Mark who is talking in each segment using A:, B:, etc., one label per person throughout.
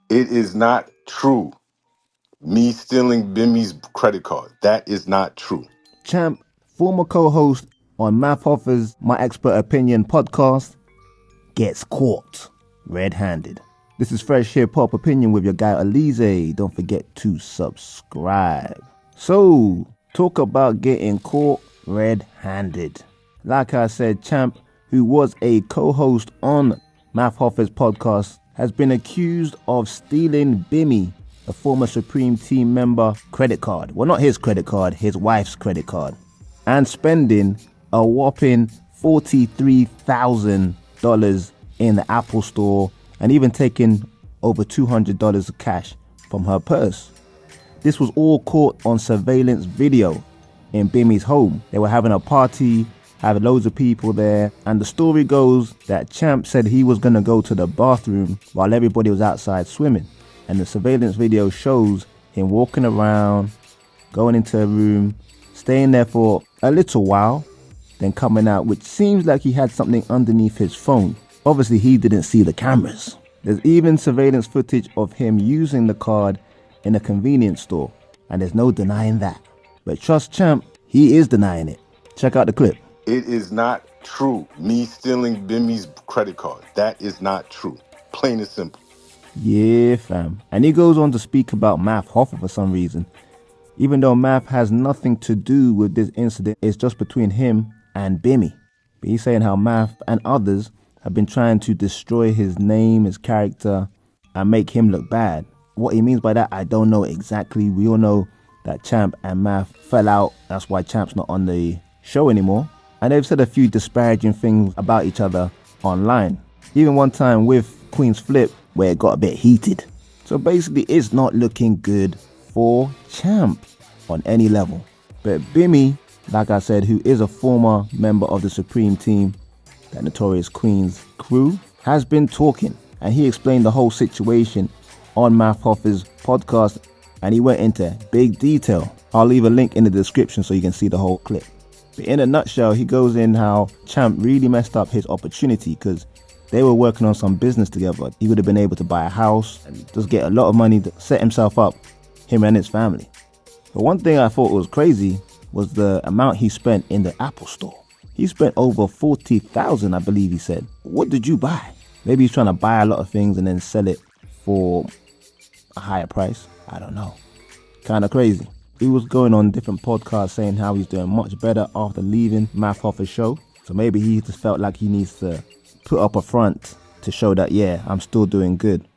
A: It is not true. Me stealing Bimmy's credit card. That is not true.
B: Champ, former co-host on Math Offers My Expert Opinion podcast, gets caught red-handed. This is Fresh Hip-Hop Opinion with your guy Alize. Don't forget to subscribe. So, talk about getting caught red-handed. Like I said, Champ, who was a co-host on Math Offers podcast, has been accused of stealing Bimmy, a former Supreme Team member, credit card. Well, not his credit card, his wife's credit card. And spending a whopping $43,000 in the Apple store and even taking over $200 of cash from her purse. This was all caught on surveillance video in Bimmy's home. They were having a party, having loads of people there, and the story goes that Champ said he was going to go to the bathroom while everybody was outside swimming. And the surveillance video shows him walking around, going into a room, staying there for a little while, then coming out, which seems like he had something underneath his phone. Obviously, he didn't see the cameras. There's even surveillance footage of him using the card in a convenience store, and there's no denying that. But trust Champ, he is denying it. Check out the clip.
A: It is not true. Me stealing Bimmy's credit card. That is not true. Plain and simple.
B: Yeah, fam. And he goes on to speak about Math Hoffa for some reason. Even though Math has nothing to do with this incident, it's just between him and Bimmy. But he's saying how Math and others have been trying to destroy his name, his character, and make him look bad. What he means by that, I don't know exactly. We all know that Champ and Math fell out. That's why Champ's not on the show anymore. And they've said a few disparaging things about each other online. Even one time with Queen's Flip, where it got a bit heated. So basically, it's not looking good for Champ on any level. But Bimmy, like I said, who is a former member of the Supreme Team, that Notorious Queen's crew, has been talking. And he explained the whole situation on Math Hoffa's podcast. And he went into big detail. I'll leave a link in the description so you can see the whole clip. But in a nutshell, he goes in how Champ really messed up his opportunity because they were working on some business together. He would have been able to buy a house and just get a lot of money to set himself up, him and his family. But one thing I thought was crazy was the amount he spent in the Apple store. He spent over $40,000, I believe he said. What did you buy? Maybe he's trying to buy a lot of things and then sell it for a higher price. I don't know. Kind of crazy. He was going on different podcasts saying how he's doing much better after leaving Math Hoffa's show. So maybe he just felt like he needs to put up a front to show that, yeah, I'm still doing good.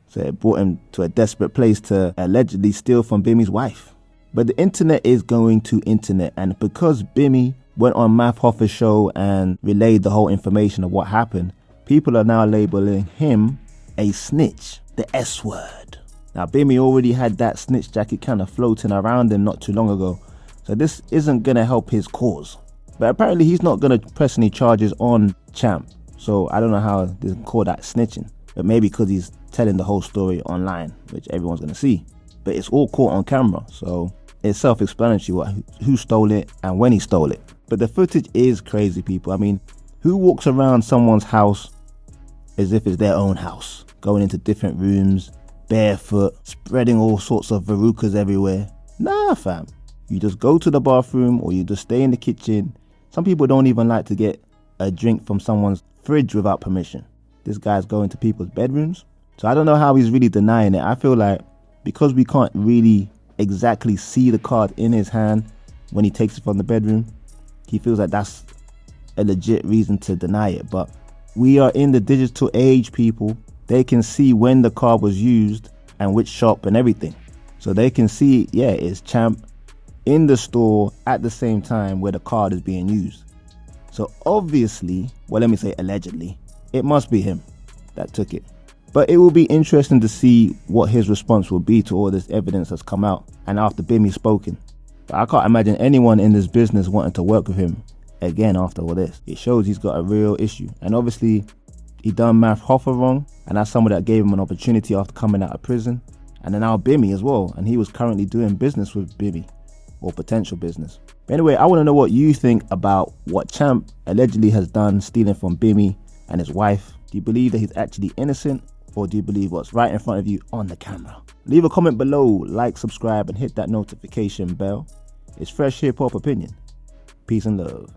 B: So it brought him to a desperate place to allegedly steal from Bimmy's wife. But the internet is going to internet. And because Bimmy went on Math Hoffa's show and relayed the whole information of what happened, people are now labeling him a snitch, the S word. Now, Bimmy already had that snitch jacket kind of floating around him not too long ago. So this isn't going to help his cause. But apparently he's not going to press any charges on Champ. So I don't know how they can call that snitching. But maybe because he's telling the whole story online, which everyone's going to see. But it's all caught on camera. So it's self-explanatory who stole it and when he stole it. But the footage is crazy, people. I mean, who walks around someone's house as if it's their own house? Going into different rooms, barefoot, spreading all sorts of verrucas everywhere. Nah, fam. You just go to the bathroom or you just stay in the kitchen. Some people don't even like to get a drink from someone's fridge without permission. This guy's going to people's bedrooms. So I don't know how he's really denying it. I feel like because we can't really exactly see the card in his hand when he takes it from the bedroom, he feels like that's a legit reason to deny it. But we are in the digital age, people. They can see when the card was used and which shop and everything. So they can see, yeah, it's Champ in the store at the same time where the card is being used. So obviously, well, let me say allegedly, it must be him that took it. But it will be interesting to see what his response will be to all this evidence that's come out and after Bimmy spoken. But I can't imagine anyone in this business wanting to work with him again after all this. It shows he's got a real issue. And obviously, he done Math Hoffa wrong, and that's someone that gave him an opportunity after coming out of prison. And then now Bimmy as well, and he was currently doing business with Bimmy, or potential business. But anyway, I want to know what you think about what Champ allegedly has done, stealing from Bimmy and his wife. Do you believe that he's actually innocent, or do you believe what's right in front of you on the camera? Leave a comment below, like, subscribe, and hit that notification bell. It's Fresh Hip Hop Opinion. Peace and love.